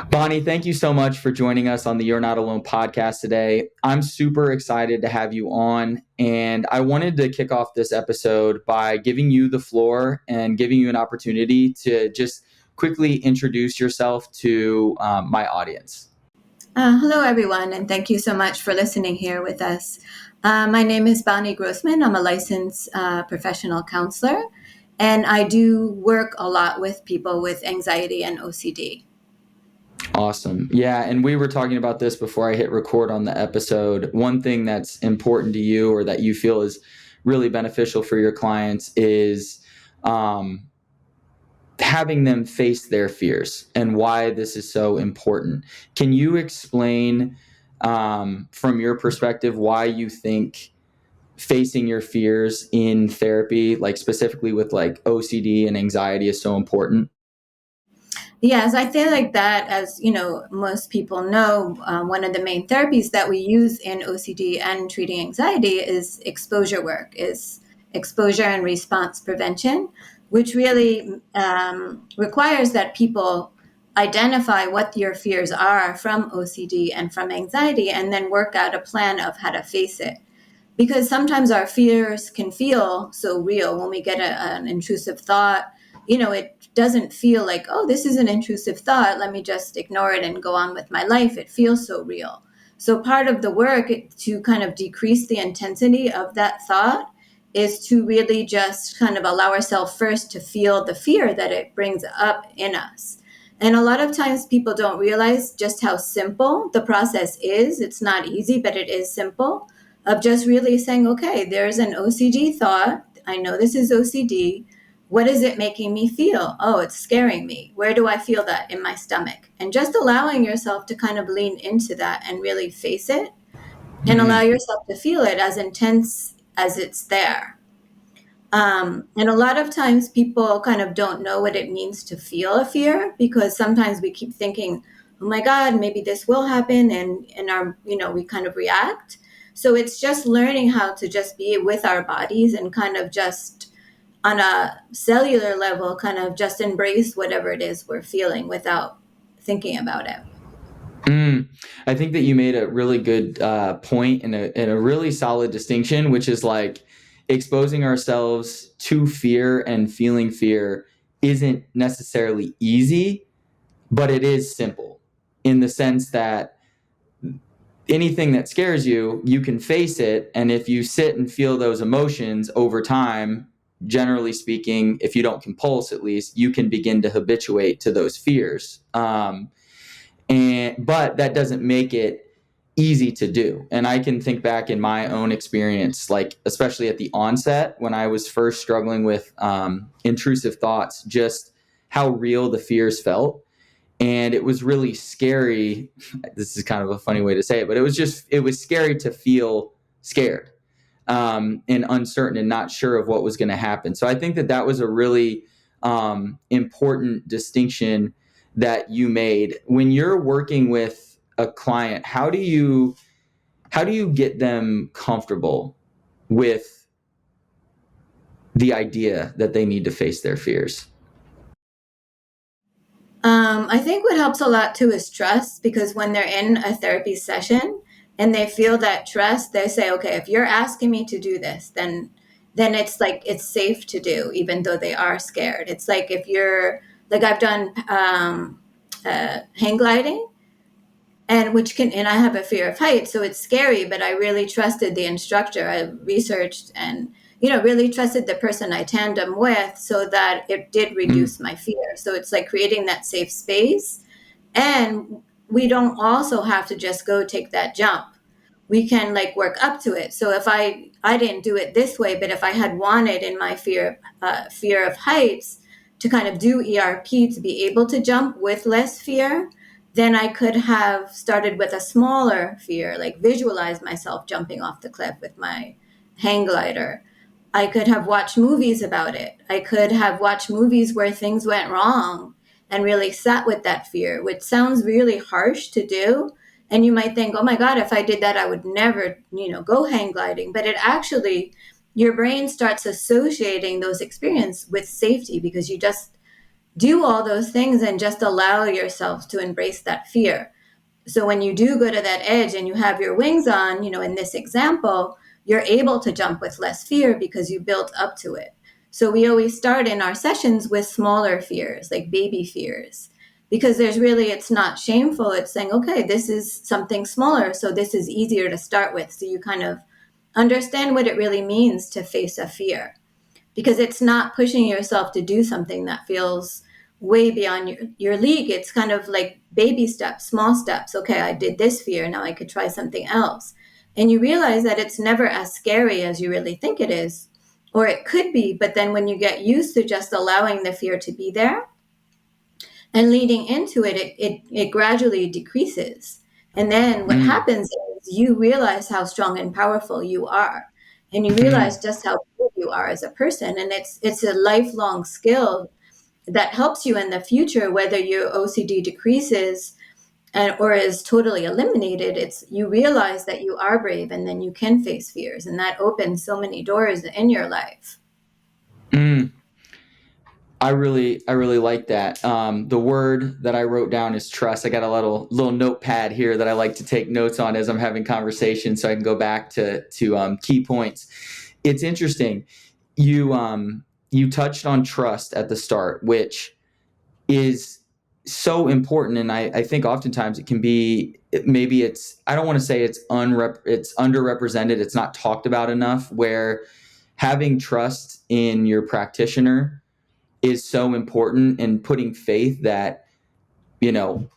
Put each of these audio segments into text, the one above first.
Bonnie, thank you so much for joining us on the You're Not Alone podcast today. I'm super excited to have you on, and I wanted to kick off this episode by giving you the floor and giving you an opportunity to just quickly introduce yourself to my audience. Hello, everyone, and thank you so much for listening here with us. My name is Bonnie Grossman. I'm a licensed professional counselor, and I do work a lot with people with anxiety and OCD. Awesome. Yeah. And we were talking about this before I hit record on the episode. One thing that's important to you or that you feel is really beneficial for your clients is having them face their fears and why this is so important. Can you explain from your perspective why you think facing your fears in therapy, like specifically with like OCD and anxiety, is so important? Yes, I feel like that, as you know, most people know, one of the main therapies that we use in OCD and treating anxiety is exposure work, is exposure and response prevention, which really requires that people identify what your fears are from OCD and from anxiety, and then work out a plan of how to face it. Because sometimes our fears can feel so real when we get an intrusive thought. It doesn't feel like, oh, this is an intrusive thought, let me just ignore it and go on with my life. It feels so real. So part of the work to kind of decrease the intensity of that thought is to really just kind of allow ourselves first to feel the fear that it brings up in us. And a lot of times people don't realize just how simple the process is. It's not easy, but it is simple, of just really saying, okay, there's an OCD thought. I know this is OCD. What is it making me feel? Oh, it's scaring me. Where do I feel that in my stomach? And just allowing yourself to kind of lean into that and really face it and allow yourself to feel it as intense as it's there. And a lot of times people kind of don't know what it means to feel a fear, because sometimes we keep thinking, oh my God, maybe this will happen. And we kind of react. So it's just learning how to just be with our bodies and kind of just on a cellular level, kind of just embrace whatever it is we're feeling without thinking about it. I think that you made a really good point and a really solid distinction, which is like exposing ourselves to fear and feeling fear isn't necessarily easy, but it is simple in the sense that anything that scares you, you can face it. And if you sit and feel those emotions over time, generally speaking, if you don't compulse, at least, you can begin to habituate to those fears. But that doesn't make it easy to do. And I can think back in my own experience, like especially at the onset when I was first struggling with intrusive thoughts, just how real the fears felt. And it was really scary. This is kind of a funny way to say it, but it was scary to feel scared and uncertain and not sure of what was going to happen. So I think that was a really important distinction that you made. When you're working with a client, how do you get them comfortable with the idea that they need to face their fears? I think what helps a lot too is trust, because when they're in a therapy session and they feel that trust, they say, okay, if you're asking me to do this, then it's like it's safe to do, even though they are scared. It's like if you're like, I've done hang gliding, and I have a fear of heights, so it's scary, but I really trusted the instructor. I researched and really trusted the person I tandem with, so that it did reduce my fear. So it's like creating that safe space. And we don't also have to just go take that jump. We can like work up to it. So if I didn't do it this way, but if I had wanted in my fear of heights to kind of do ERP to be able to jump with less fear, then I could have started with a smaller fear, like visualize myself jumping off the cliff with my hang glider. I could have watched movies about it. I could have watched movies where things went wrong and really sat with that fear, which sounds really harsh to do. And you might think, oh my God, if I did that, I would never, go hang gliding. But it actually, your brain starts associating those experiences with safety, because you just do all those things and just allow yourself to embrace that fear. So when you do go to that edge and you have your wings on, in this example, you're able to jump with less fear because you built up to it. So we always start in our sessions with smaller fears, like baby fears, because it's not shameful. It's saying, okay, this is something smaller. So this is easier to start with. So you kind of understand what it really means to face a fear, because it's not pushing yourself to do something that feels way beyond your league. It's kind of like baby steps, small steps. Okay, I did this fear. Now I could try something else. And you realize that it's never as scary as you really think it is, or it could be. But then when you get used to just allowing the fear to be there and leading into it, it gradually decreases. And then what Mm, happens is you realize how strong and powerful you are. And you mm, realize just how good you are as a person. And it's a lifelong skill that helps you in the future, whether your OCD decreases or is totally eliminated. It's you realize that you are brave, and then you can face fears. And that opens so many doors in your life. mm. I really like that. The word that I wrote down is trust. I got a little notepad here that I like to take notes on as I'm having conversations, so I can go back to key points. It's interesting. You touched on trust at the start, which is so important, and I think oftentimes it can be, maybe it's, I don't want to say it's underrepresented. It's not talked about enough. Where having trust in your practitioner is so important, and putting faith that, you know,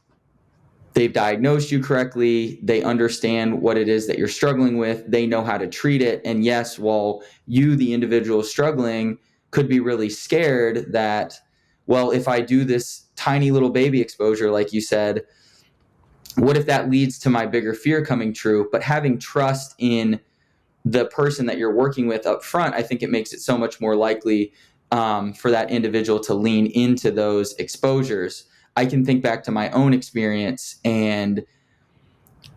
they've diagnosed you correctly, they understand what it is that you're struggling with, they know how to treat it. And yes, while you, the individual struggling, could be really scared that, well, if I do this tiny little baby exposure, like you said, what if that leads to my bigger fear coming true? But having trust in the person that you're working with up front, I think it makes it so much more likely for that individual to lean into those exposures. I can think back to my own experience, and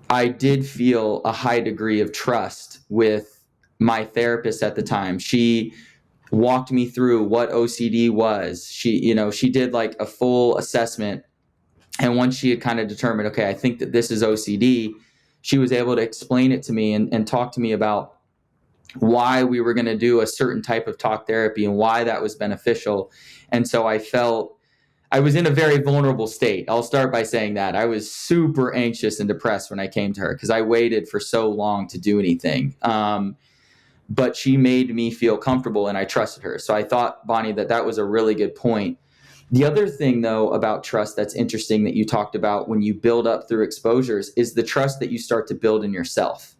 I did feel a high degree of trust with my therapist at the time. She walked me through what OCD was. She did like a full assessment. And once she had kind of determined, okay, I think that this is OCD, she was able to explain it to me and talk to me about why we were going to do a certain type of talk therapy and why that was beneficial. And so I felt I was in a very vulnerable state. I'll start by saying that. I was super anxious and depressed when I came to her because I waited for so long to do anything. But she made me feel comfortable, and I trusted her. So I thought, Bonnie, that was a really good point. The other thing, though, about trust that's interesting that you talked about when you build up through exposures is the trust that you start to build in yourself.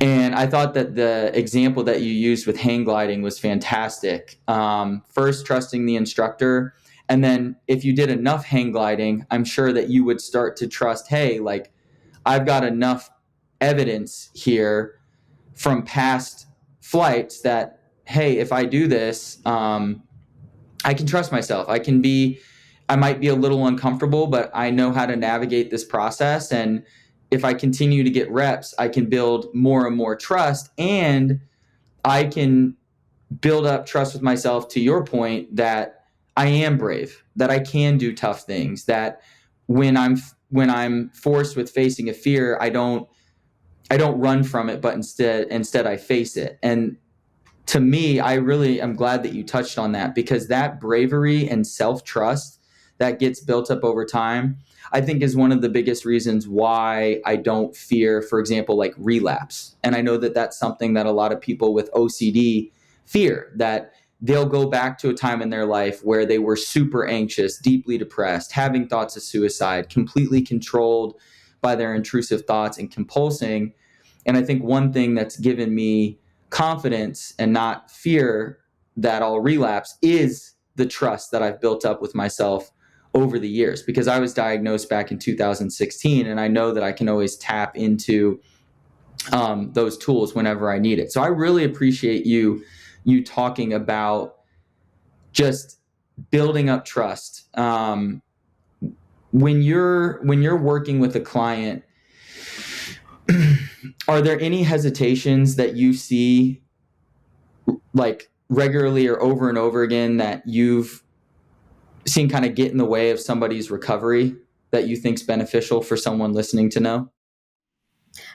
And I thought that the example that you used with hang gliding was fantastic. First, trusting the instructor. And then if you did enough hang gliding, I'm sure that you would start to trust, hey, like, I've got enough evidence here from past flights that, hey, if I do this, I can trust myself. I might be a little uncomfortable, but I know how to navigate this process. And if I continue to get reps, I can build more and more trust, and I can build up trust with myself, to your point, that I am brave, that I can do tough things, that when I'm forced with facing a fear, I don't run from it, but instead I face it. And to me, I really am glad that you touched on that, because that bravery and self-trust that gets built up over time, I think is one of the biggest reasons why I don't fear, for example, like relapse. And I know that that's something that a lot of people with OCD fear, that they'll go back to a time in their life where they were super anxious, deeply depressed, having thoughts of suicide, completely controlled by their intrusive thoughts and compulsing. And I think one thing that's given me confidence and not fear that I'll relapse is the trust that I've built up with myself over the years, because I was diagnosed back in 2016, and I know that I can always tap into those tools whenever I need it. So I really appreciate you talking about just building up trust. When you're working with a client, are there any hesitations that you see, like regularly or over and over again, that you've seen kind of get in the way of somebody's recovery that you think's beneficial for someone listening to know?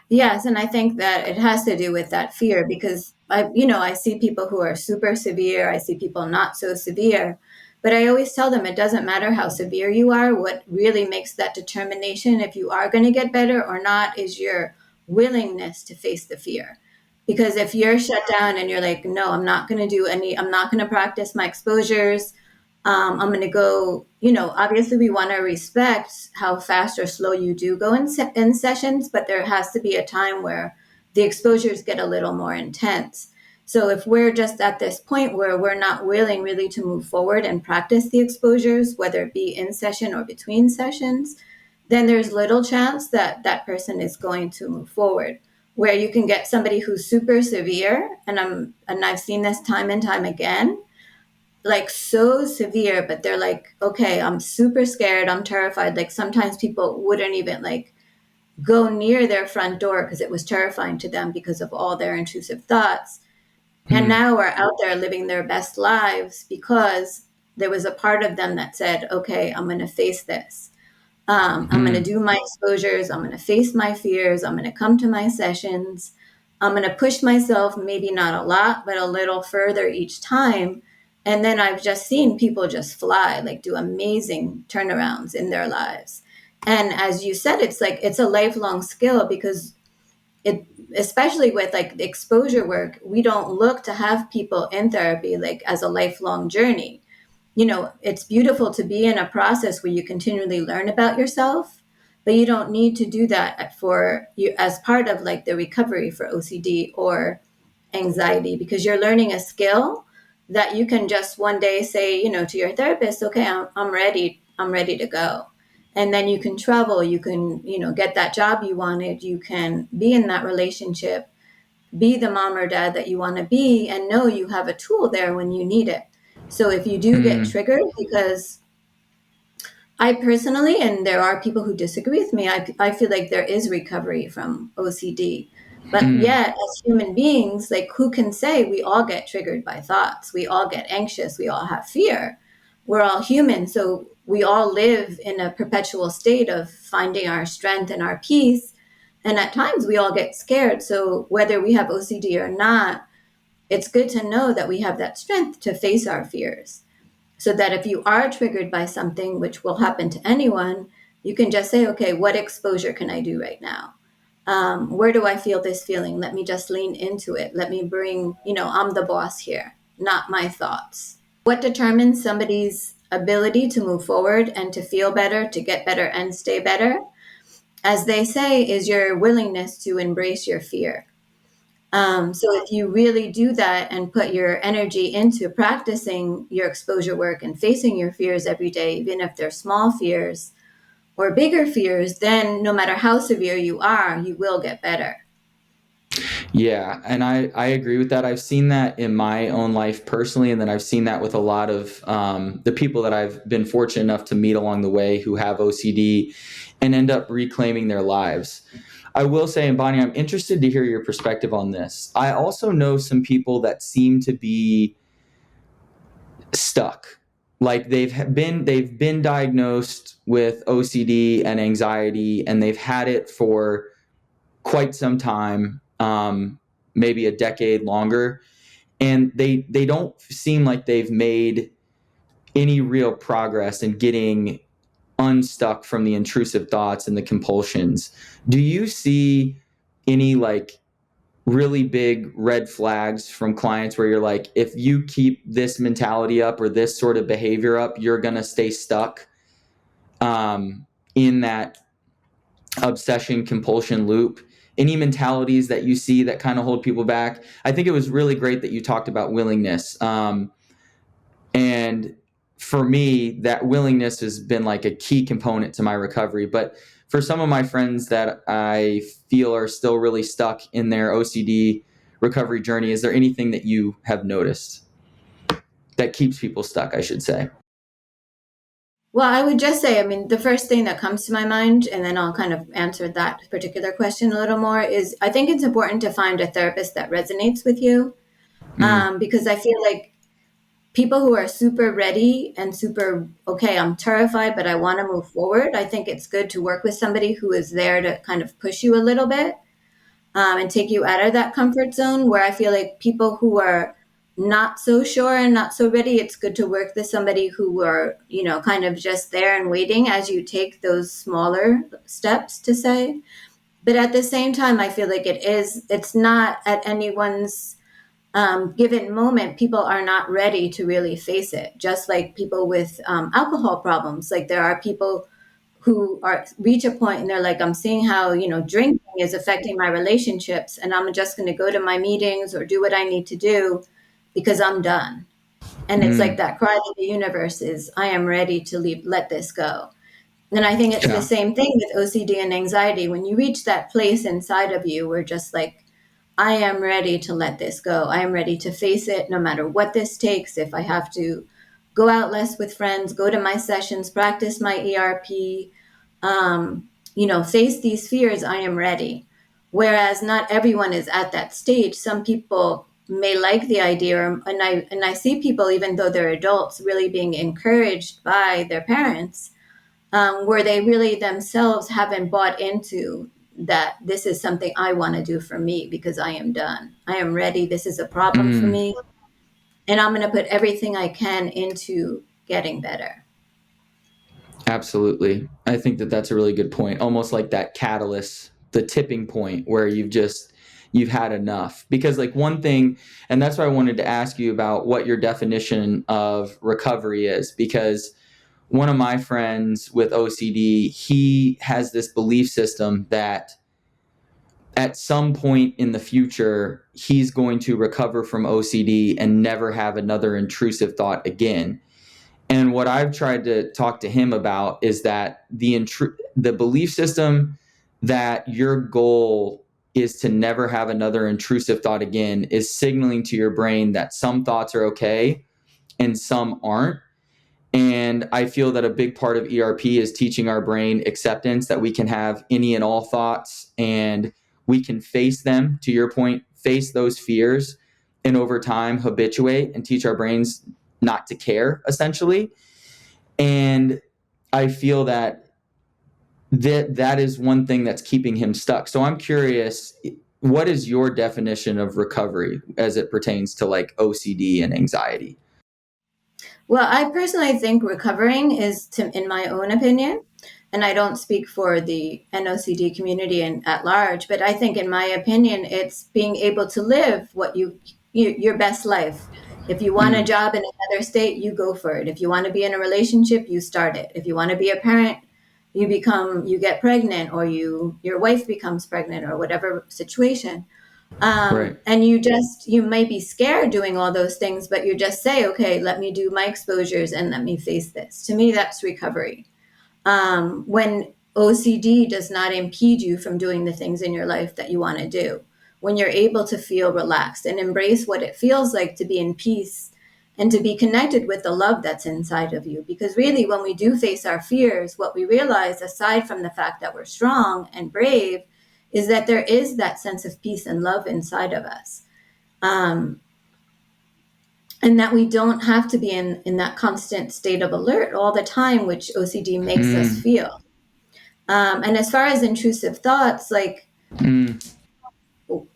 Yes, and I think that it has to do with that fear because I see people who are super severe, I see people not so severe, but I always tell them it doesn't matter how severe you are. What really makes that determination if you are going to get better or not is your willingness to face the fear. Because if you're shut down and you're like, no, I'm not going to practice my exposures. I'm going to go, obviously we want to respect how fast or slow you do go in sessions, but there has to be a time where the exposures get a little more intense. So if we're just at this point where we're not willing really to move forward and practice the exposures, whether it be in session or between sessions, then there's little chance that that person is going to move forward. Where you can get somebody who's super severe, and I've seen this time and time again, like so severe, but they're like, okay, I'm super scared, I'm terrified. Like sometimes people wouldn't even like go near their front door because it was terrifying to them because of all their intrusive thoughts. And Mm, now are out there living their best lives because there was a part of them that said, okay, I'm going to face this. I'm going to mm, do my exposures. I'm going to face my fears. I'm going to come to my sessions. I'm going to push myself, maybe not a lot, but a little further each time. And then I've just seen people just fly, like do amazing turnarounds in their lives. And as you said, it's like it's a lifelong skill because it, especially with like the exposure work, we don't look to have people in therapy like as a lifelong journey. It's beautiful to be in a process where you continually learn about yourself, but you don't need to do that for you as part of like the recovery for OCD or anxiety because you're learning a skill that you can just one day say, to your therapist, okay, I'm ready. I'm ready to go. And then you can travel, you can, get that job you wanted, you can be in that relationship, be the mom or dad that you want to be, and know you have a tool there when you need it. So if you do get mm, triggered, because I personally, and there are people who disagree with me, I feel like there is recovery from OCD. But mm, yet, as human beings, like who can say we all get triggered by thoughts? We all get anxious. We all have fear. We're all human. So we all live in a perpetual state of finding our strength and our peace. And at times we all get scared. So whether we have OCD or not, it's good to know that we have that strength to face our fears so that if you are triggered by something, which will happen to anyone, you can just say, okay, what exposure can I do right now? Where do I feel this feeling? Let me just lean into it. Let me bring, I'm the boss here, not my thoughts. What determines somebody's ability to move forward and to feel better, to get better and stay better, as they say, is your willingness to embrace your fear. So if you really do that and put your energy into practicing your exposure work and facing your fears every day, even if they're small fears or bigger fears, then no matter how severe you are, you will get better. yeah, and I agree with that. I've seen that in my own life personally, and then I've seen that with a lot of the people that I've been fortunate enough to meet along the way who have OCD and end up reclaiming their lives. I will say, and Bonnie, I'm interested to hear your perspective on this. I also know some people that seem to be stuck. Like they've been diagnosed with OCD and anxiety, and they've had it for quite some time, maybe a decade longer, and they don't seem like they've made any real progress in getting unstuck from the intrusive thoughts and the compulsions. Do you see any like really big red flags from clients where you're like, if you keep this mentality up or this sort of behavior up, you're going to stay stuck in that obsession compulsion loop? Any mentalities that you see that kind of hold people back? I think it was really great that you talked about willingness. And for me, that willingness has been like a key component to my recovery. But for some of my friends that I feel are still really stuck in their OCD recovery journey, is there anything that you have noticed that keeps people stuck, I should say? Well, I would just say, I mean, the first thing that comes to my mind, and then I'll kind of answer that particular question a little more, is I think it's important to find a therapist that resonates with you Mm, because I feel like people who are super ready and super, okay, I'm terrified, but I want to move forward, I think it's good to work with somebody who is there to kind of push you a little bit, and take you out of that comfort zone. Where I feel like people who are not so sure and not so ready, it's good to work with somebody who are, kind of just there and waiting as you take those smaller steps to say. But at the same time, I feel like it's not at anyone's given moment, people are not ready to really face it. Just like people with alcohol problems, like there are people who are reach a point and they're like, I'm seeing how drinking is affecting my relationships, and I'm just going to go to my meetings or do what I need to do because I'm done. And it's like Mm. that cry to the universe is, I am ready to leave, let this go. And I think it's the Yeah. same thing with OCD and anxiety. When you reach that place inside of you where just like, I am ready to let this go. I am ready to face it no matter what this takes. If I have to go out less with friends, go to my sessions, practice my ERP, face these fears, I am ready. Whereas not everyone is at that stage. Some people may like the idea, and I see people, even though they're adults, really being encouraged by their parents, where they really themselves haven't bought into that this is something I want to do for me because I am done. I am ready. This is a problem for Mm. me. And I'm going to put everything I can into getting better. Absolutely. I think that that's a really good point. Almost like that catalyst, the tipping point where you've had enough. Because like one thing, and that's why I wanted to ask you about what your definition of recovery is, because one of my friends with OCD, he has this belief system that at some point in the future, he's going to recover from OCD and never have another intrusive thought again. And what I've tried to talk to him about is that the belief system that your goal is to never have another intrusive thought again is signaling to your brain that some thoughts are okay and some aren't. And I feel that a big part of ERP is teaching our brain acceptance, that we can have any and all thoughts and we can face them, to your point, face those fears, and over time habituate and teach our brains not to care, essentially. And I feel that is one thing that's keeping him stuck. So I'm curious, what is your definition of recovery as it pertains to like OCD and anxiety? Well, I personally think recovering is, in my own opinion, and I don't speak for the NOCD community at large, but I think, in my opinion, it's being able to live your best life. If you want a Mm. job in another state, you go for it. If you want to be in a relationship, you start it. If you want to be a parent, you get pregnant, or your wife becomes pregnant, or whatever situation. Right. And you may be scared doing all those things, but you just say, okay, let me do my exposures and let me face this. To me, that's recovery. When OCD does not impede you from doing the things in your life that you want to do, when you're able to feel relaxed and embrace what it feels like to be in peace and to be connected with the love that's inside of you. Because really, when we do face our fears, what we realize, aside from the fact that we're strong and brave, is that there is that sense of peace and love inside of us. Um, and that we don't have to be in that constant state of alert all the time, which OCD makes us Mm. feel. And as far as intrusive thoughts, Mm.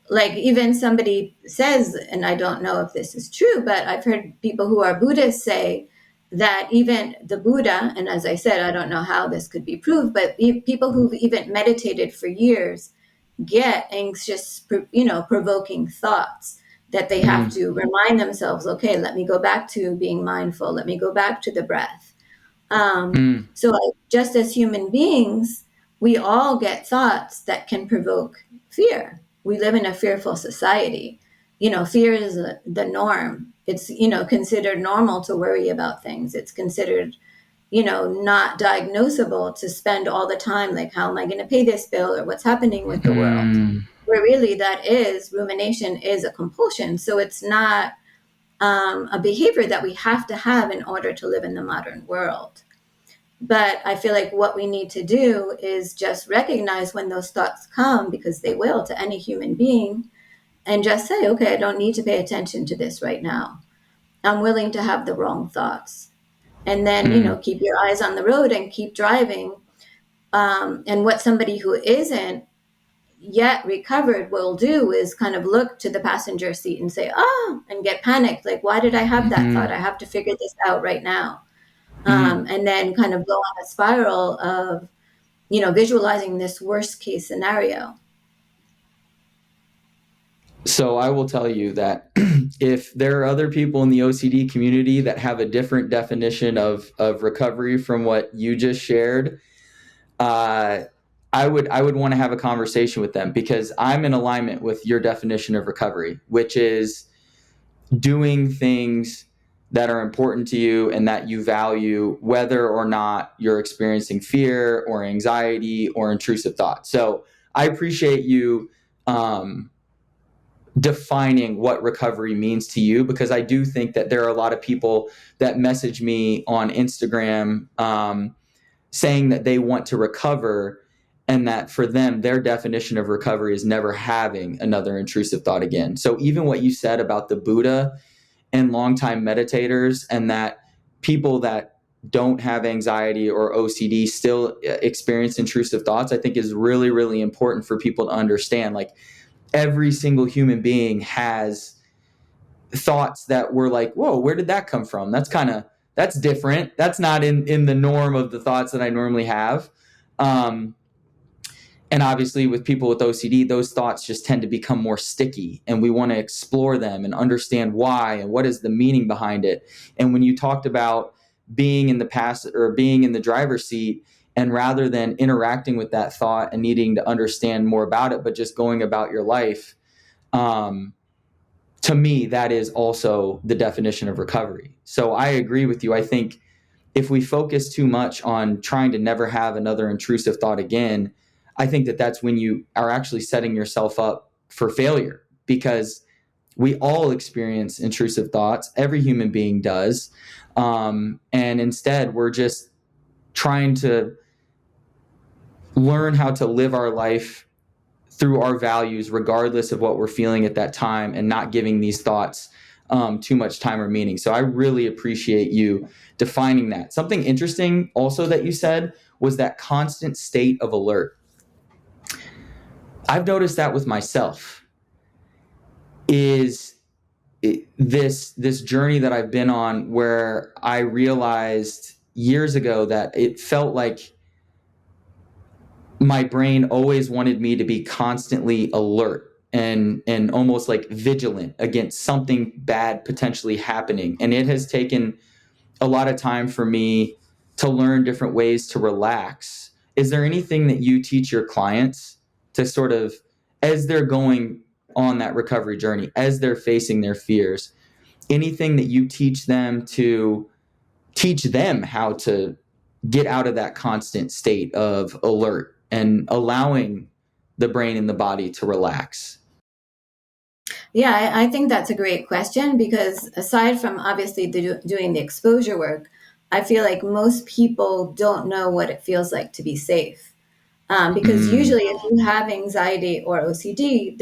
like even somebody says, and I don't know if this is true, but I've heard people who are Buddhists say that even the Buddha, and as I said, I don't know how this could be proved, but people who've even meditated for years get anxious, provoking thoughts that they have Mm. to remind themselves, okay, let me go back to being mindful. Let me go back to the breath. Mm. So, like, just as human beings, we all get thoughts that can provoke fear. We live in a fearful society. Fear is the norm. It's, considered normal to worry about things. It's considered, not diagnosable to spend all the time like, how am I going to pay this bill, or what's happening with the world? Mm. Where really rumination is a compulsion. So it's not a behavior that we have to have in order to live in the modern world. But I feel like what we need to do is just recognize when those thoughts come, because they will to any human being, and just say, okay, I don't need to pay attention to this right now. I'm willing to have the wrong thoughts. And then, Mm, keep your eyes on the road and keep driving. And what somebody who isn't yet recovered will do is kind of look to the passenger seat and say, oh, and get panicked. Like, why did I have that thought? mm, I have to figure this out right now. mm. And then kind of go on a spiral of, visualizing this worst case scenario. So I will tell you that if there are other people in the OCD community that have a different definition of recovery from what you just shared, uh, I would want to have a conversation with them, because I'm in alignment with your definition of recovery, which is doing things that are important to you and that you value, whether or not you're experiencing fear or anxiety or intrusive thoughts. So I appreciate you defining what recovery means to you, because I do think that there are a lot of people that message me on Instagram saying that they want to recover, and that for them, their definition of recovery is never having another intrusive thought again. So even what you said about the Buddha and longtime meditators, and that people that don't have anxiety or OCD still experience intrusive thoughts, I think is really, really important for people to understand. Like, every single human being has thoughts that were like, whoa, where did that come from? That's different. That's not in the norm of the thoughts that I normally have. Um, and obviously with people with OCD, those thoughts just tend to become more sticky, and we want to explore them and understand why and what is the meaning behind it. And when you talked about being in the past or being in the driver's seat, and rather than interacting with that thought and needing to understand more about it, but just going about your life, um, to me, that is also the definition of recovery. So I agree with you. I think if we focus too much on trying to never have another intrusive thought again, I think that that's when you are actually setting yourself up for failure, because we all experience intrusive thoughts. Every human being does. And instead, we're just trying to learn how to live our life through our values, regardless of what we're feeling at that time, and not giving these thoughts too much time or meaning. So I really appreciate you defining that. Something interesting also that you said was that constant state of alert. I've noticed that with myself is this journey that I've been on, where I realized years ago that it felt like my brain always wanted me to be constantly alert and almost like vigilant against something bad potentially happening. And it has taken a lot of time for me to learn different ways to relax. Is there anything that you teach your clients to sort of, as they're going on that recovery journey, as they're facing their fears, anything that you teach them to teach them how to get out of that constant state of alert and allowing the brain and the body to relax? Yeah, I think that's a great question because aside from obviously doing the exposure work, I feel like most people don't know what it feels like to be safe. Because Mm, usually, if you have anxiety or OCD,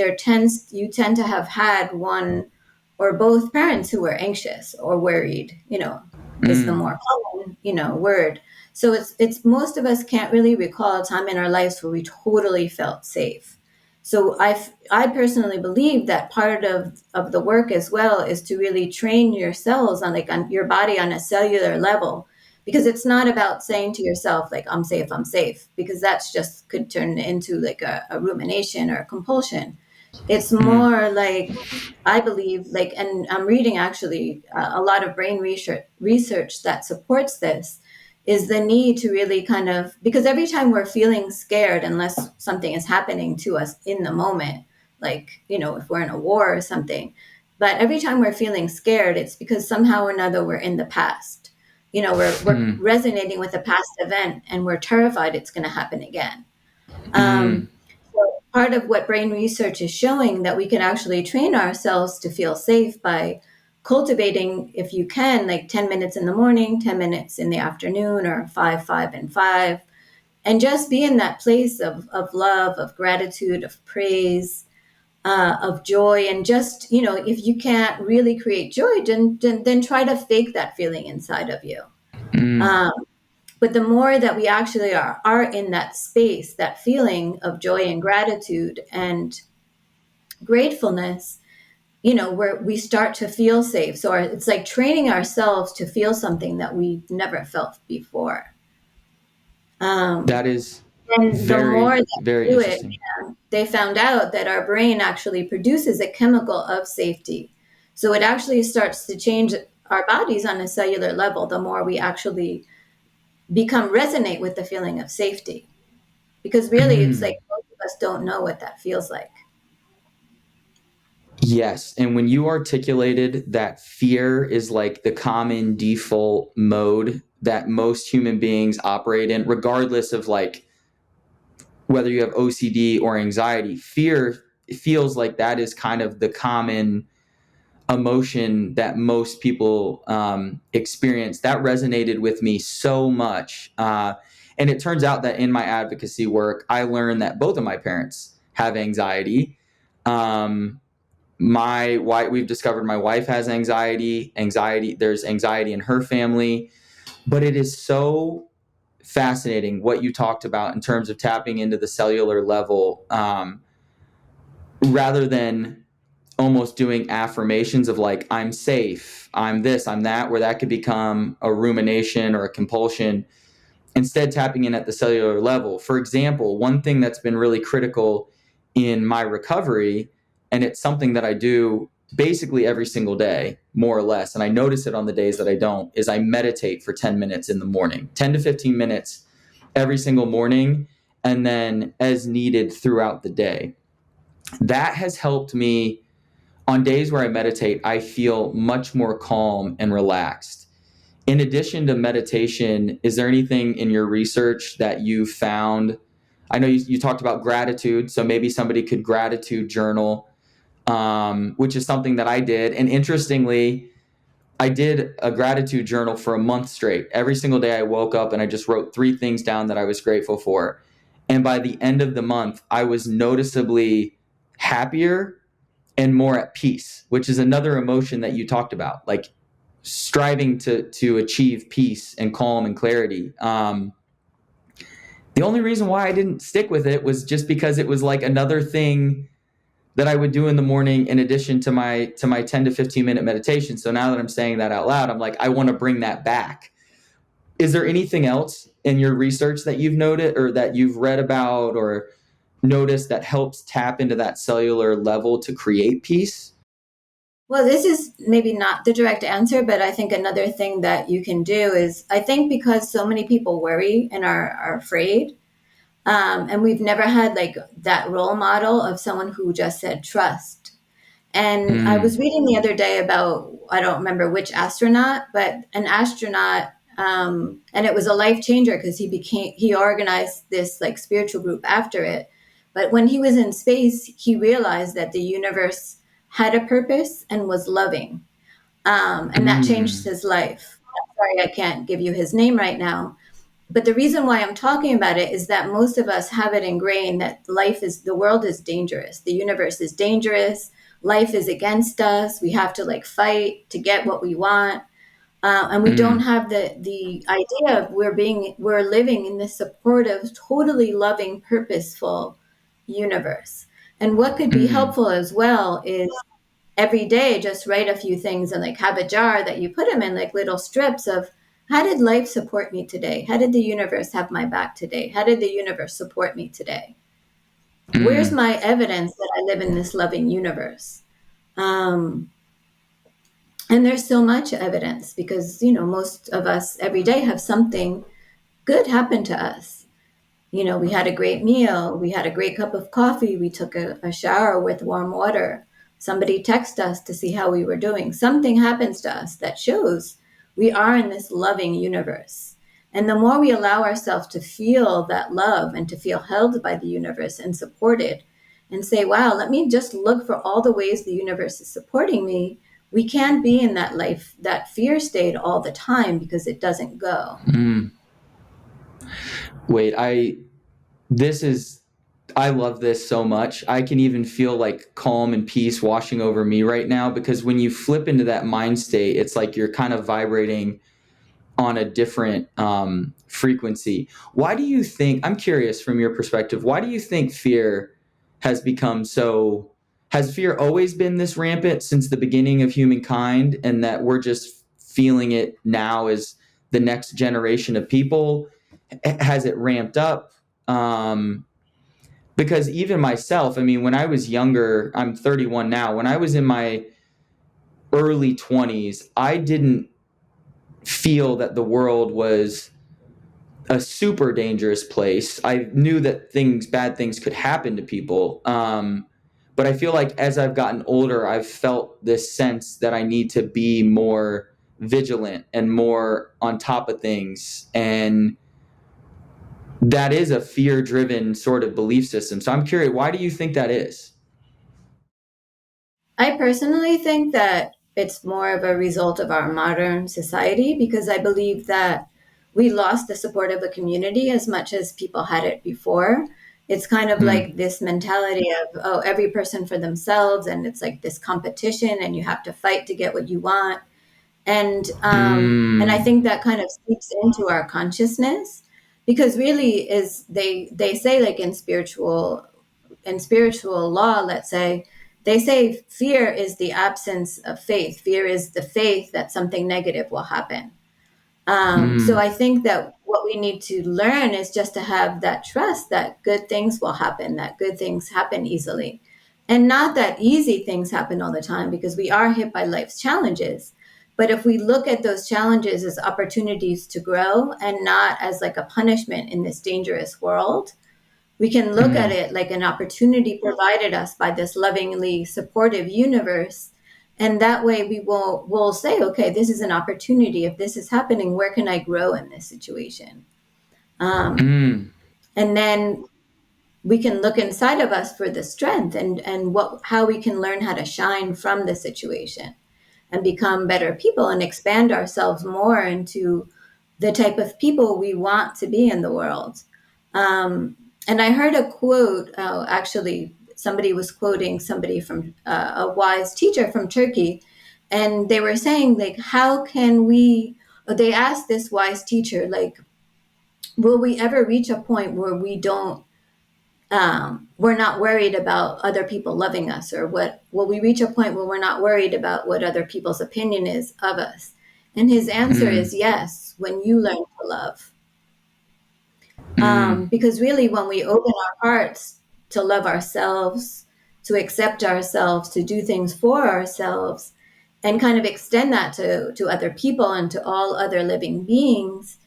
you tend to have had one or both parents who were anxious or worried. Is the mm, more common word. So it's most of us can't really recall a time in our lives where we totally felt safe. So I personally believe that part of the work as well is to really train your cells on your body on a cellular level, because it's not about saying to yourself like I'm safe, because that's just could turn into like a rumination or a compulsion. It's mm, more like, I believe, like, and I'm reading actually a lot of brain research that supports this, is the need to really kind of, because every time we're feeling scared, unless something is happening to us in the moment, like, if we're in a war or something, but every time we're feeling scared, it's because somehow or another we're in the past. We're mm, resonating with a past event and we're terrified it's going to happen again. mm, So part of what brain research is showing that we can actually train ourselves to feel safe by cultivating, if you can, like 10 minutes in the morning, 10 minutes in the afternoon, or 5, 5, and 5, and just be in that place of love, of gratitude, of praise, of joy. And just, if you can't really create joy, then try to fake that feeling inside of you. Mm. Um, but the more that we actually are in that space, that feeling of joy and gratitude and gratefulness, where we start to feel safe. So it's like training ourselves to feel something that we've never felt before. Um, That is and the more very, that very we do it, interesting. they found out that our brain actually produces a chemical of safety. So it actually starts to change our bodies on a cellular level the more we actually become resonate with the feeling of safety. Because really, it's like Mm. most of us don't know what that feels like. Yes. And when you articulated that fear is like the common default mode that most human beings operate in, regardless of like whether you have OCD or anxiety, fear feels like that is kind of the common emotion that most people experience. That resonated with me so much. And it turns out that in my advocacy work, I learned that both of my parents have anxiety. Um, my wife, we've discovered my wife has anxiety. There's anxiety in her family, but it is so fascinating what you talked about in terms of tapping into the cellular level, rather than almost doing affirmations of like, I'm safe, I'm this, I'm that, where that could become a rumination or a compulsion. Instead, tapping in at the cellular level. For example, one thing that's been really critical in my recovery, and it's something that I do basically every single day, more or less, and I notice it on the days that I don't, is I meditate for 10 minutes in the morning, 10 to 15 minutes every single morning, and then as needed throughout the day. That has helped me. On days where I meditate, I feel much more calm and relaxed. In addition to meditation, is there anything in your research that you found? I know you talked about gratitude, so maybe somebody could gratitude journal, which is something that I did. And interestingly, I did a gratitude journal for a month straight. Every single day I woke up and I just wrote 3 things down that I was grateful for. And by the end of the month, I was noticeably happier and more at peace, which is another emotion that you talked about, like striving to achieve peace and calm and clarity. The only reason why I didn't stick with it was just because it was like another thing that I would do in the morning in addition to my 10 to 15 minute meditation. So now that I'm saying that out loud, I'm like, I want to bring that back. Is there anything else in your research that you've noted or that you've read about or noticed that helps tap into that cellular level to create peace? Well, this is maybe not the direct answer, but I think another thing that you can do is I think because so many people worry and are afraid, and we've never had like that role model of someone who just said trust. And I was Mm. reading the other day about, I don't remember which astronaut, but an astronaut, and it was a life changer because he organized this like spiritual group after it. But when he was in space, he realized that the universe had a purpose and was loving. And that changed Mm. his life. Sorry, I can't give you his name right now. But the reason why I'm talking about it is that most of us have it ingrained that the world is dangerous. The universe is dangerous. Life is against us. We have to like fight to get what we want. And we don't Mm. have the idea of we're living in this supportive, totally loving, purposeful universe. And what could be Mm. helpful as well is every day just write a few things and like have a jar that you put them in, like little strips of how did life support me today? How did the universe have my back today? How did the universe support me today? Where's Mm. my evidence that I live in this loving universe? um, and there's so much evidence because most of us every day have something good happen to us. We had a great meal, we had a great cup of coffee, we took a shower with warm water, somebody texted us to see how we were doing. Something happens to us that shows we are in this loving universe. And the more we allow ourselves to feel that love and to feel held by the universe and supported and say, wow, let me just look for all the ways the universe is supporting me, we can't be in that life, that fear state all the time because it doesn't go. Mm. Wait, this is I love this so much. I can even feel like calm and peace washing over me right now, because when you flip into that mind state, it's like you're kind of vibrating on a different frequency. Why do you think, I'm curious from your perspective, why do you think fear has become so, has fear always been this rampant since the beginning of humankind, and that we're just feeling it now as the next generation of people? Has it ramped up? Because even myself, I mean, when I was younger, I'm 31 now, when I was in my early 20s, I didn't feel that the world was a super dangerous place. I knew that bad things could happen to people. But I feel like as I've gotten older, I've felt this sense that I need to be more vigilant and more on top of things. And that is a fear driven sort of belief system. So I'm curious, why do you think that is? I personally think that it's more of a result of our modern society, because I believe that we lost the support of a community as much as people had it before. It's kind of Mm. like this mentality of, oh, every person for themselves, and it's like this competition, and you have to fight to get what you want. And I Mm. think that kind of seeps into our consciousness, because really is they say, like in spiritual law, let's say, they say fear is the absence of faith. Fear is the faith that something negative will happen. So Mm. I think that what we need to learn is just to have that trust that good things will happen, that good things happen easily. And not that easy things happen all the time, because we are hit by life's challenges. But if we look at those challenges as opportunities to grow and not as like a punishment in this dangerous world, we can look at Mm. it like an opportunity provided us by this lovingly supportive universe. And that way we'll say, okay, this is an opportunity. If this is happening, where can I grow in this situation? Um, Mm. and then we can look inside of us for the strength, and what how we can learn how to shine from the situation and become better people and expand ourselves more into the type of people we want to be in the world. Um, and I heard a quote, actually, somebody was quoting somebody from a wise teacher from Turkey. And they were saying, like, how can we, they asked this wise teacher, like, will we ever reach a point where we're not worried about other people loving us, or what will we reach a point where we're not worried about what other people's opinion is of us? And his answer Mm. is yes, when you learn to love. Mm. Because really, when we open our hearts to love ourselves, to accept ourselves, to do things for ourselves, and kind of extend that to other people and to all other living beings,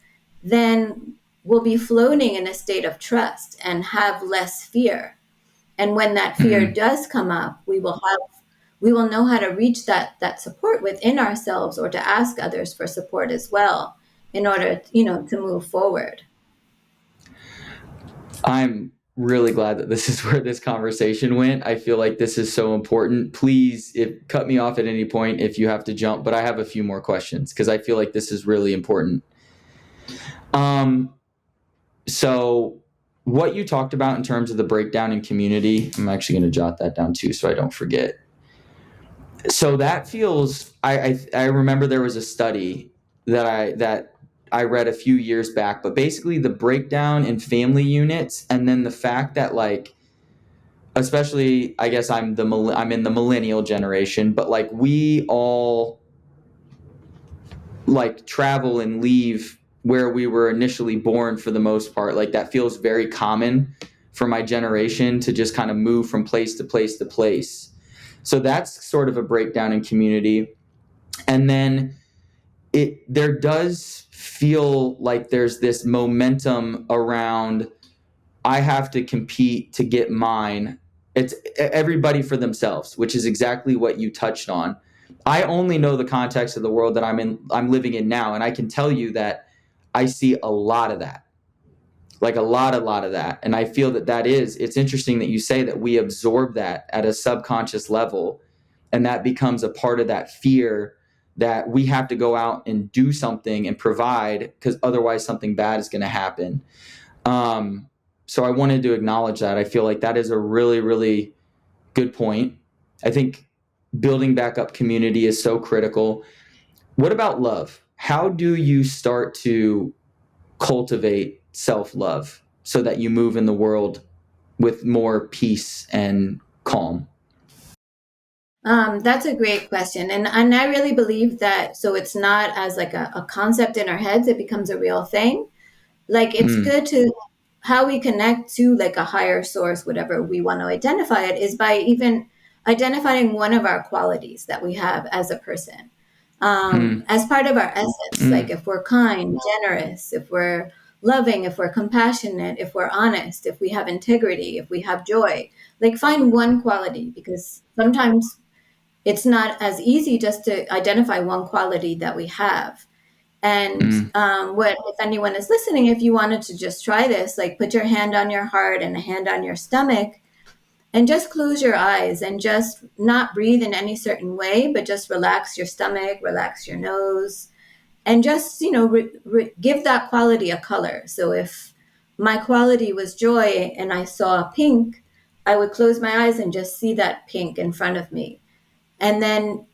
then we'll be floating in a state of trust and have less fear. And when that fear Mm. does come up, we will know how to reach that support within ourselves, or to ask others for support as well, in order, to move forward. I'm really glad that this is where this conversation went. I feel like this is so important. Please, cut me off at any point if you have to jump, but I have a few more questions because I feel like this is really important. Um, so what you talked about in terms of the breakdown in community, I'm actually going to jot that down too so I don't forget. So that feels, I remember there was a study that I read a few years back, but basically the breakdown in family units, and then the fact that, like, especially, I guess I'm in the millennial generation, but like we all like travel and leave where we were initially born for the most part. Like that feels very common for my generation to just kind of move from place to place to place. So that's sort of a breakdown in community. And then there does feel like there's this momentum around, I have to compete to get mine. It's everybody for themselves, which is exactly what you touched on. I only know the context of the world that I'm living in now, and I can tell you that I see a lot of that. Like a lot of that. And I feel that it's interesting that you say that we absorb that at a subconscious level, and that becomes a part of that fear that we have to go out and do something and provide, because otherwise something bad is going to happen. Um, So I wanted to acknowledge that. I feel like that is a really, really good point. I think building back up community is so critical. What about love? How do you start to cultivate self-love so that you move in the world with more peace and calm? That's a great question. And I really believe that so it's not as like a concept in our heads, it becomes a real thing. Like it's Mm, good to how we connect to like a higher source, whatever we want to identify it, is by even identifying one of our qualities that we have as a person. mm, As part of our essence, like mm, if we're kind, generous, if we're loving, if we're compassionate, if we're honest, if we have integrity, if we have joy, like find one quality because sometimes it's not as easy just to identify one quality that we have. And mm, what if anyone is listening, if you wanted to just try this, like put your hand on your heart and a hand on your stomach and just close your eyes and just not breathe in any certain way, but just relax your stomach, relax your nose, and just, give that quality a color. So if my quality was joy and I saw pink, I would close my eyes and just see that pink in front of me. And then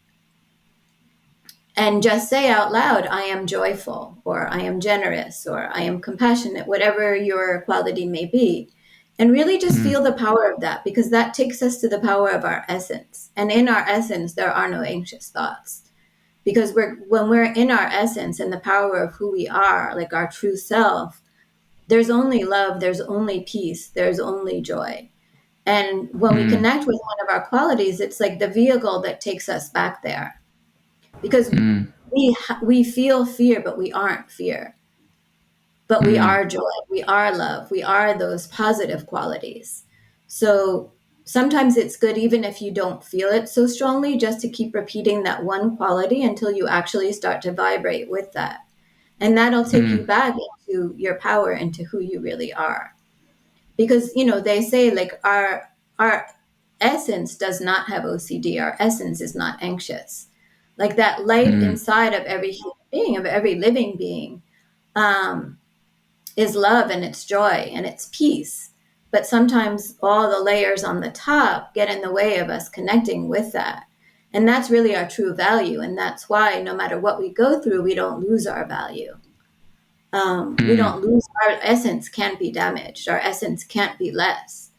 and just say out loud, I am joyful, or I am generous, or I am compassionate, whatever your quality may be. And really just mm, feel the power of that because that takes us to the power of our essence. And in our essence, there are no anxious thoughts. Because when we're in our essence and the power of who we are, like our true self, there's only love, there's only peace, there's only joy. And when we mm, connect with one of our qualities, it's like the vehicle that takes us back there because mm, we feel fear, but we aren't fear. But we mm, are joy, we are love, we are those positive qualities. So sometimes it's good, even if you don't feel it so strongly, just to keep repeating that one quality until you actually start to vibrate with that. And that'll take you mm, back into your power, into who you really are. Because, they say like our essence does not have OCD. Our essence is not anxious. Like that light mm, inside of every human being, of every living being, um, is love and it's joy and it's peace. But sometimes all the layers on the top get in the way of us connecting with that. And that's really our true value. And that's why no matter what we go through, we don't lose our value. We mm. don't lose our essence, can't be damaged. Our essence can't be less.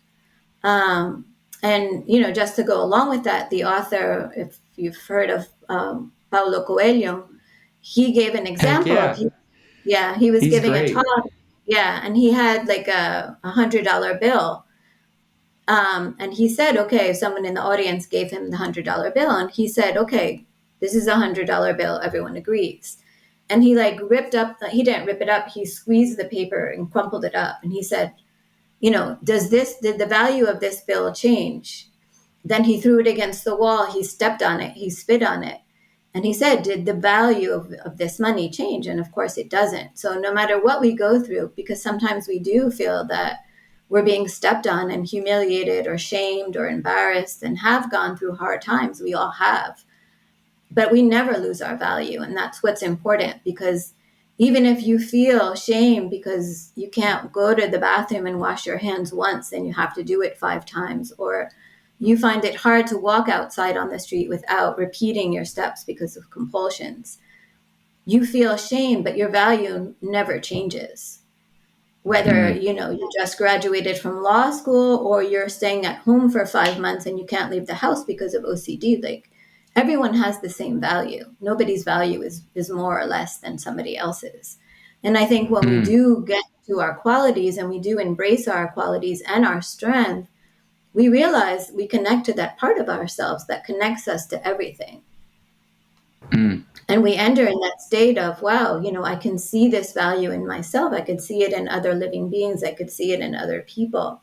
Um, and, just to go along with that, the author, if you've heard of Paulo Coelho, he gave an Heck example of yeah. yeah, he was He's giving a great. talk. Yeah, and he had like a $100 bill. And he said, okay, someone in the audience gave him the $100 bill, and he said, okay, this is a $100 bill. Everyone agrees. And he like ripped up. He didn't rip it up. He squeezed the paper and crumpled it up. And he said, did the value of this bill change? Then he threw it against the wall. He stepped on it. He spit on it. And he said, did the value of this money change? And of course it doesn't. So no matter what we go through, because sometimes we do feel that we're being stepped on and humiliated or shamed or embarrassed and have gone through hard times. We all have. But we never lose our value. And that's what's important because even if you feel shame because you can't go to the bathroom and wash your hands once and you have to do it 5 times, or you find it hard to walk outside on the street without repeating your steps because of compulsions, you feel shame, but your value never changes. Whether, Mm, you just graduated from law school or you're staying at home for 5 months and you can't leave the house because of OCD, like everyone has the same value. Nobody's value is more or less than somebody else's. And I think when we mm, do get to our qualities and we do embrace our qualities and our strength, we realize we connect to that part of ourselves that connects us to everything. mm. And we enter in that state of, wow, I can see this value in myself. I could see it in other living beings. I could see it in other people.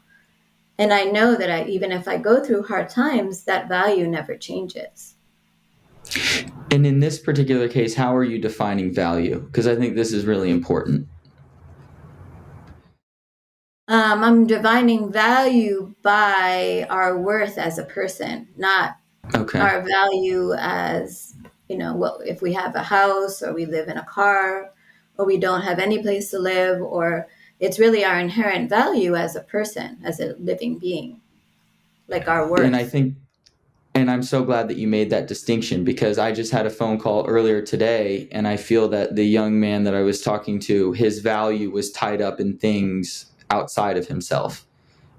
And I know that even if I go through hard times, that value never changes. And in this particular case, how are you defining value? Because I think this is really important. I'm divining value by our worth as a person, not Okay. our value as, what if we have a house or we live in a car or we don't have any place to live, or It's really our inherent value as a person, as a living being, like our And I worth. think, and I'm so glad that you made that distinction, because I just had a phone call earlier today, and I feel that the young man that I was talking to, his value was tied up in things outside of himself.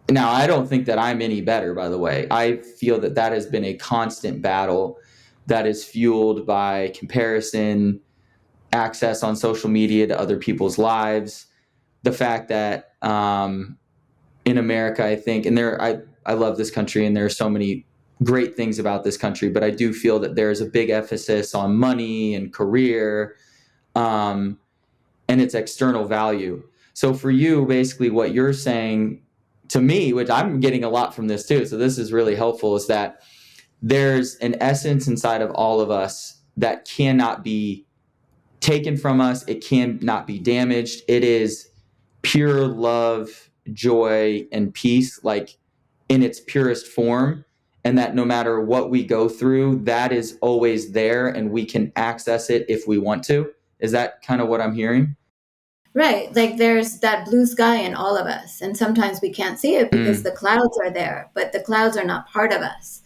Now, I don't think that I'm any better, by the way. I feel that that has been a constant battle that is fueled by comparison, access on social media to other people's lives. The fact that in America, I think, and I love this country, and there are so many great things about this country, but I do feel that there's a big emphasis on money and career, um, and its external value. So for you, basically what you're saying to me, which I'm getting a lot from this too, so this is really helpful, is that there's an essence inside of all of us that cannot be taken from us. It cannot be damaged. It is pure love, joy, and peace, like in its purest form. And that no matter what we go through, that is always there, and we can access it if we want to. Is that kind of what I'm hearing? Right. Like there's that blue sky in all of us. And sometimes we can't see it because Mm, the clouds are there, but the clouds are not part of us.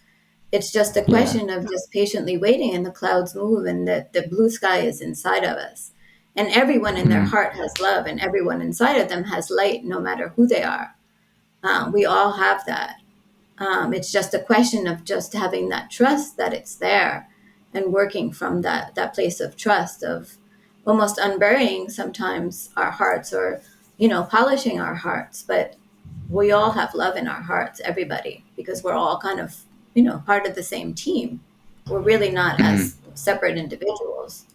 It's just a yeah. question of just patiently waiting and the clouds move and the blue sky is inside of us. And everyone in their Mm, heart has love and everyone inside of them has light, no matter who they are. We all have that. It's just a question of just having that trust that it's there and working from that place of trust, of almost unburying sometimes our hearts, or polishing our hearts. But we all have love in our hearts, everybody, because we're all kind of part of the same team. We're really not mm. as separate individuals.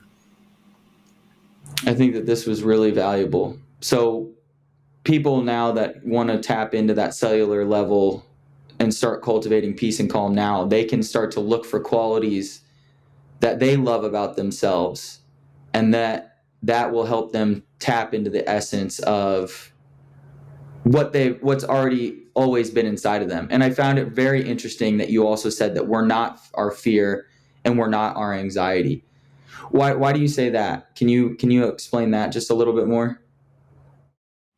I think that this was really valuable. So people now that want to tap into that cellular level and start cultivating peace and calm now, they can start to look for qualities that they love about themselves, and that will help them tap into the essence of what's already always been inside of them. And I found it very interesting that you also said that we're not our fear and we're not our anxiety. Why do you say that? Can you explain that just a little bit more?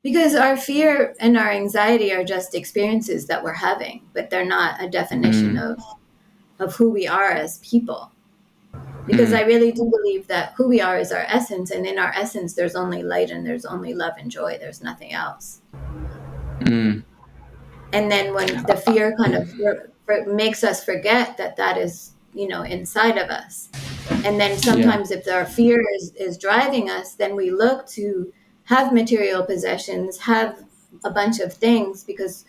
Because our fear and our anxiety are just experiences that we're having, but they're not a definition Mm, of who we are as people. Because I mm, really do believe that who we are is our essence, and in our essence there's only light and there's only love and joy. There's nothing else. mm. And then when the fear kind of makes us forget that that is inside of us, and then Yeah. sometimes if our fear is driving us, then we look to have material possessions, have a bunch of things, because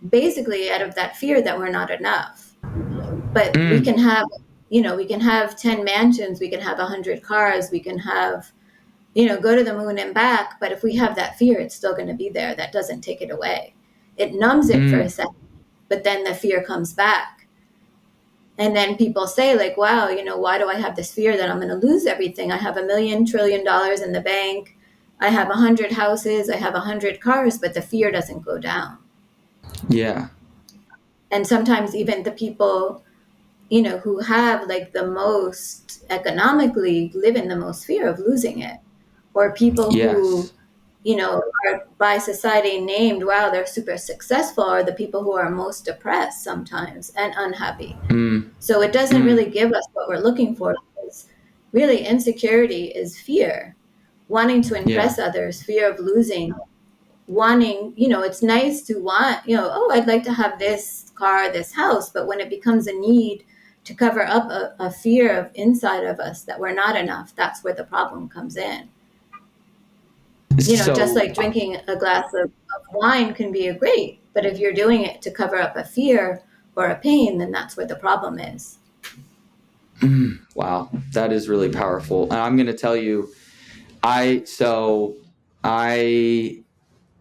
basically out of that fear that we're not enough. But we Mm, can have, we can have 10 mansions, we can have 100 cars, we can have, go to the moon and back. But if we have that fear, it's still going to be there. That doesn't take it away. It numbs it for a mm, second, but then the fear comes back. And then people say, like, wow, why do I have this fear that I'm going to lose everything? I have $1 million trillion in the bank. I have 100 houses. I have 100 cars, but the fear doesn't go down. yeah. And sometimes even the people who have like the most economically live in the most fear of losing it, or people who, Yes. are by society named, wow, they're super successful, are the people who are most depressed sometimes and unhappy. Mm, So it doesn't mm, really give us what we're looking for, because really insecurity is fear, wanting to yeah. impress others, fear of losing, wanting, it's nice to want, oh, I'd like to have this car, this house, but when it becomes a need to cover up a fear of inside of us that we're not enough, that's where the problem comes in. Just So like drinking a glass of wine can be a great, but if you're doing it to cover up a fear or a pain, then that's where the problem is. wow, that is really powerful. And I'm going to tell you, I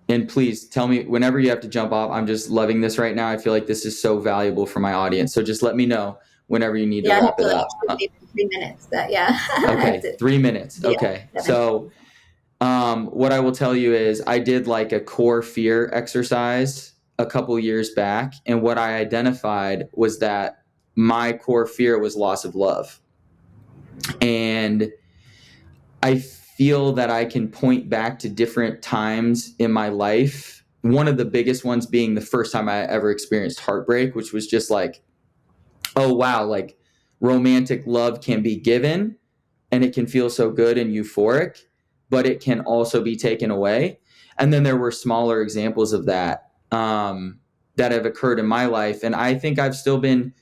and please tell me whenever you have to jump off. I'm just loving this right now. I feel like this is so valuable for my audience. So just let me know whenever you need to Yeah, I have wrap to it like up. leave in 3 minutes, but yeah, I have Okay, to 3 minutes. be at Okay, 7. so what I will tell you is I did like a core fear exercise a couple years back, and what I identified was that my core fear was loss of love, and I feel that I can point back to different times in my life. One of the biggest ones being the first time I ever experienced heartbreak, which was just like, oh, wow, like romantic love can be given and it can feel so good and euphoric, but it can also be taken away. And then there were smaller examples of that that have occurred in my life. And I think I've still been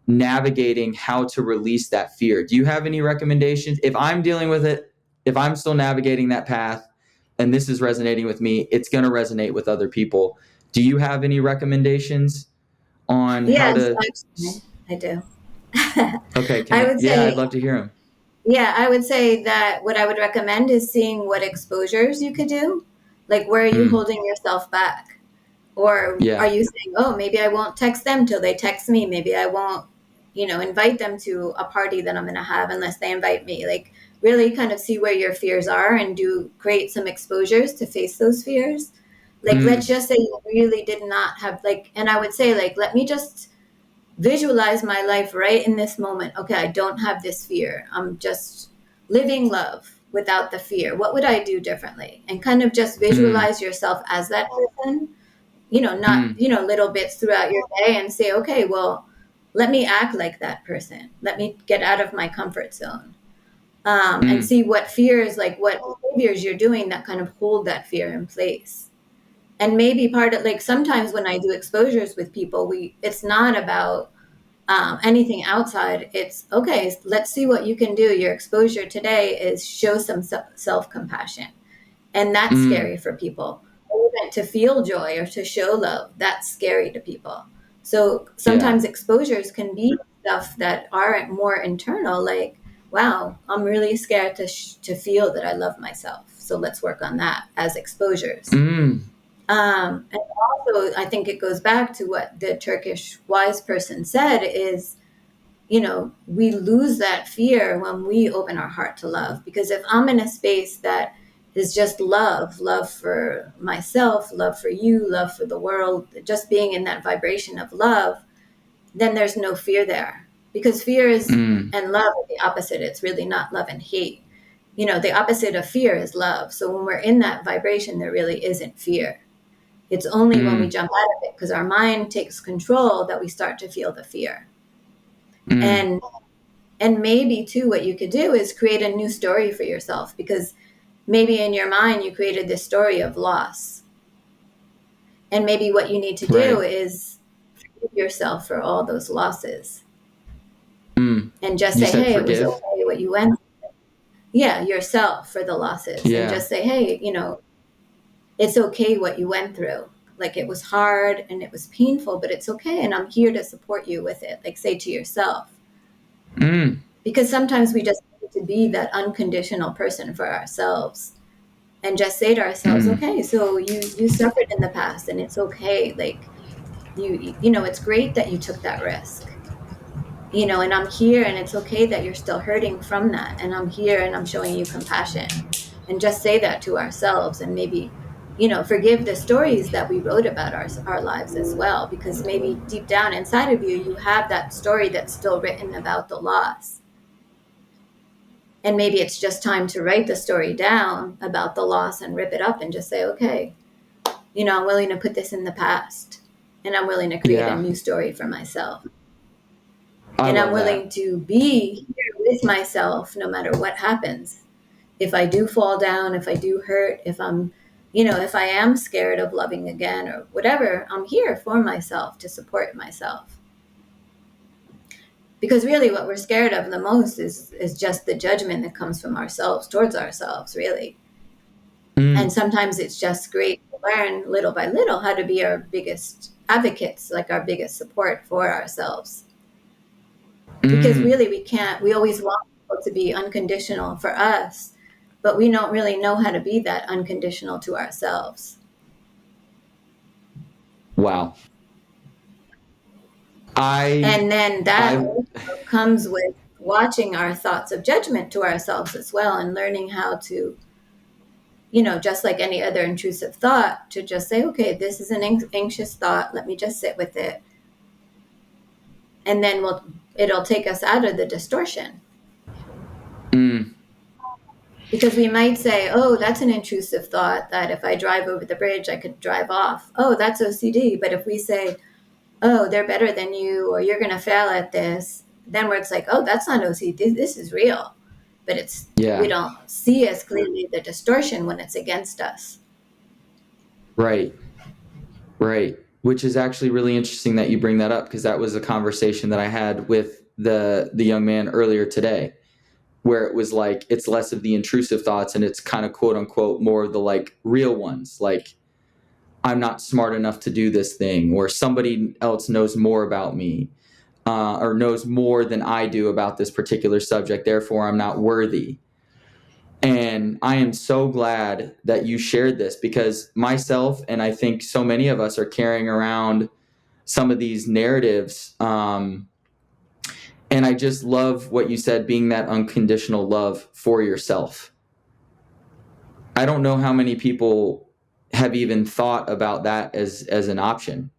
navigating how to release that fear. Do you have any recommendations? If I'm dealing with it, if I'm still navigating that path and this is resonating with me, it's going to resonate with other people. Do you have any recommendations on how Yes, to? actually, I do. Okay, I would yeah, I'd say, love to hear them. yeah, I would say that what I would recommend is seeing what exposures you could do. Like, where are you Mm, holding yourself back? Or are yeah. you saying, oh, maybe I won't text them till they text me? Maybe I won't, invite them to a party that I'm going to have unless they invite me. Like, really kind of see where your fears are and create some exposures to face those fears. Like, let's Mm, just say you really did not have, like, and I would say, like, let me just visualize my life right in this moment. Okay, I don't have this fear. I'm just living love without the fear. What would I do differently? And kind of just mm, visualize yourself as that person, not, mm, little bits throughout your day, and say, okay, well, let me act like that person. Let me get out of my comfort zone. And mm, see what fears, like what behaviors you're doing that kind of hold that fear in place. And maybe part of, like, sometimes when I do exposures with people, it's not about anything outside. It's okay, let's see what you can do. Your exposure today is show some self-compassion, and that's mm, scary for people. Or even to feel joy or to show love, that's scary to people. So yeah. sometimes exposures can be stuff that are more internal, like, wow, I'm really scared to feel that I love myself, so let's work on that as exposures. Mm, And also, I think it goes back to what the Turkish wise person said is, we lose that fear when we open our heart to love. Because if I'm in a space that is just love for myself, love for you, love for the world, just being in that vibration of love, then there's no fear there. Because fear is mm, and love are the opposite. It's really not love and hate. The opposite of fear is love. So when we're in that vibration, there really isn't fear. It's only when we mm, jump out of it, because our mind takes control, that we start to feel the fear. mm, And maybe too, what you could do is create a new story for yourself, because maybe in your mind you created this story of loss. And maybe what you need to do right. is forgive yourself for all those losses Mm. and just You say, said hey, it was forgive? okay what you went through. Yeah, yourself for the losses, and Yeah. just say, hey, it's okay what you went through. Like, it was hard and it was painful, but it's okay. And I'm here to support you with it. Like, say to yourself, Mm, because sometimes we just need to be that unconditional person for ourselves, and just say to ourselves, mm, okay, so you suffered in the past, and it's okay. Like, it's great that you took that risk, and I'm here, and it's okay that you're still hurting from that, and I'm here and I'm showing you compassion. And just say that to ourselves, and maybe, forgive the stories that we wrote about our lives as well, because maybe deep down inside of you, you have that story that's still written about the loss. And maybe it's just time to write the story down about the loss and rip it up and just say, okay, I'm willing to put this in the past, and I'm willing to create a yeah. new story for myself. I And I'm love that. willing to be here with myself no matter what happens. If I do fall down, if I do hurt, if I am scared of loving again or whatever, I'm here for myself to support myself. Because really what we're scared of the most is just the judgment that comes from ourselves towards ourselves, really. And Mm, sometimes it's just great to learn little by little how to be our biggest advocates, like our biggest support for ourselves. Because mm, really we always want people to be unconditional for us, but we don't really know how to be that unconditional to ourselves. wow. I, And then that I, also comes with watching our thoughts of judgment to ourselves as well, and learning how to, just like any other intrusive thought, to just say, okay, this is an anxious thought. Let me just sit with it. And then it'll take us out of the distortion. mm, Because we might say, oh, that's an intrusive thought that if I drive over the bridge, I could drive off. Oh, that's OCD. But if we say, oh, they're better than you, or you're going to fail at this, then where it's like, oh, that's not OCD. This is real. But we Yeah. don't see as clearly the distortion when it's against us. Right. Right. Which is actually really interesting that you bring that up, because that was a conversation that I had with the young man earlier today, where it was like, it's less of the intrusive thoughts and it's kind of quote unquote more of the like real ones. Like, I'm not smart enough to do this thing, or somebody else knows more about me, or knows more than I do about this particular subject. Therefore, I'm not worthy. And I am so glad that you shared this, because myself, and I think so many of us, are carrying around some of these narratives. And I just love what you said, being that unconditional love for yourself. I don't know how many people have even thought about that as an option,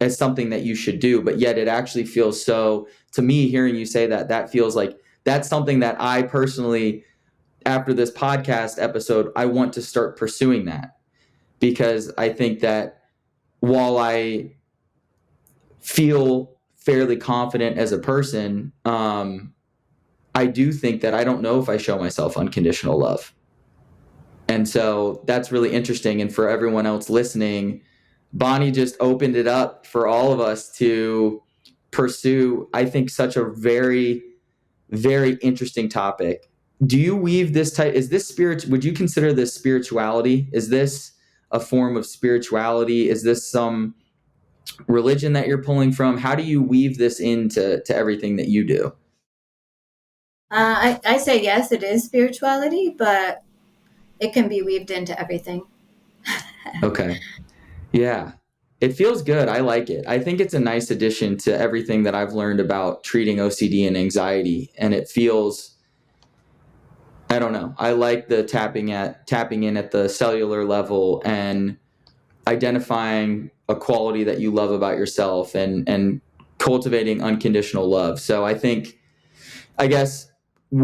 as something that you should do, but yet it actually feels so, to me, hearing you say that, that feels like that's something that I personally, after this podcast episode, I want to start pursuing that, because I think that while I feel fairly confident as a person, I do think that I don't know if I show myself unconditional love. And so that's really interesting. And for everyone else listening, Bonnie just opened it up for all of us to pursue, I think, such a very, very interesting topic. Do you weave this type, is this spirit, would you consider this spirituality? Is this a form of spirituality? Is this some religion that you're pulling from? How do you weave this into everything that you do? I say yes, it is spirituality, but it can be weaved into everything. Okay. Yeah. It feels good. I like it. I think it's a nice addition to everything that I've learned about treating OCD and anxiety. And it feels, I don't know. I like the tapping in at the cellular level and identifying a quality that you love about yourself, and cultivating unconditional love. So I guess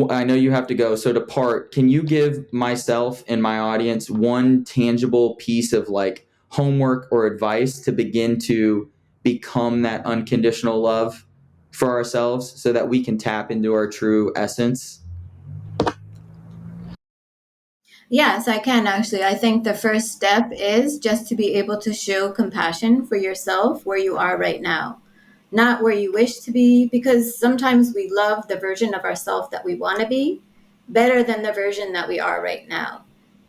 I know you have to go. So to part, can you give myself and my audience one tangible piece of like homework or advice to begin to become that unconditional love for ourselves, so that we can tap into our true essence? Yes, I can actually. I think the first step is just to be able to show compassion for yourself where you are right now, not where you wish to be, because sometimes we love the version of ourselves that we want to be better than the version that we are right now.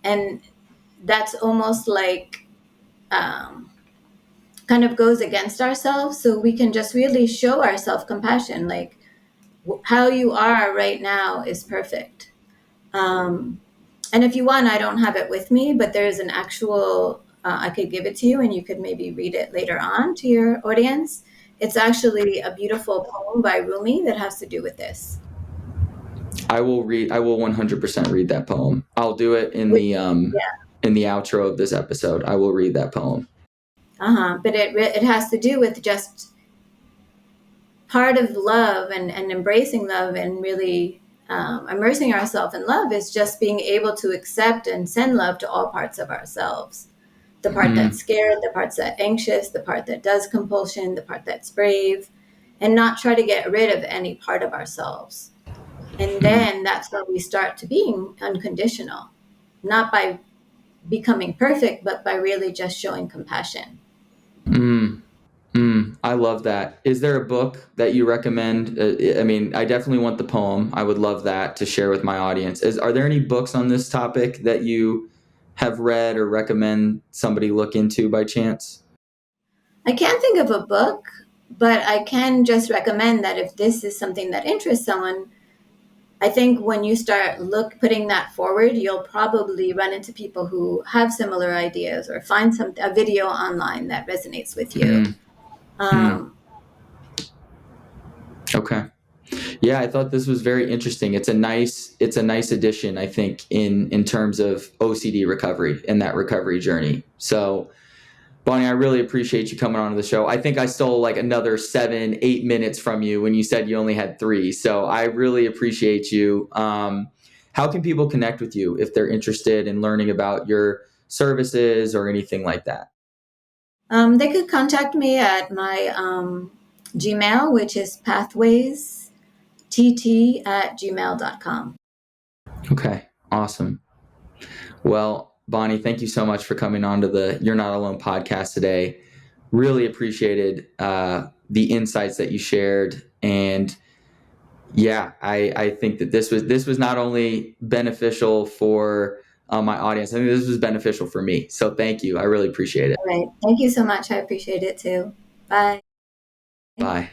And that's almost like um, kind of goes against ourselves. So we can just really show ourselves compassion, like how you are right now is perfect. Um, And if you want, I don't have it with me, but there's an actual, I could give it to you and you could maybe read it later on to your audience. It's actually a beautiful poem by Rumi that has to do with this. I will 100% read that poem. I'll do it Yeah. in the outro of this episode. I will read that poem. But it has to do with just part of love and embracing love and really immersing ourselves in love is just being able to accept and send love to all parts of ourselves. The part that's Mm, scared, the part that's anxious, the part that does compulsion, the part that's brave, and not try to get rid of any part of ourselves. And mm, then that's when we start to being unconditional, not by becoming perfect, but by really just showing compassion. mm. I love that. Is there a book that you recommend? I mean, I definitely want the poem. I would love that to share with my audience. Are there any books on this topic that you have read or recommend somebody look into by chance? I can't think of a book, but I can just recommend that if this is something that interests someone, I think when you start putting that forward, you'll probably run into people who have similar ideas or find a video online that resonates with you. Mm, mm. Um, Okay. Yeah, I thought this was very interesting. It's a nice addition, I think, in terms of OCD recovery and that recovery journey. So, Bonnie, I really appreciate you coming on to the show. I think I stole like another 7, 8 minutes from you when you said you only had 3. So I really appreciate you. how can people connect with you if they're interested in learning about your services or anything like that? They could contact me at my Gmail, which is pathwaystt@gmail.com. Okay, awesome. Well, Bonnie, thank you so much for coming on to the You're Not Alone podcast today. Really appreciated the insights that you shared. And yeah, I think that this was not only beneficial for my audience, I think this was beneficial for me. So thank you. I really appreciate it. All right. Thank you so much. I appreciate it too. Bye. Bye.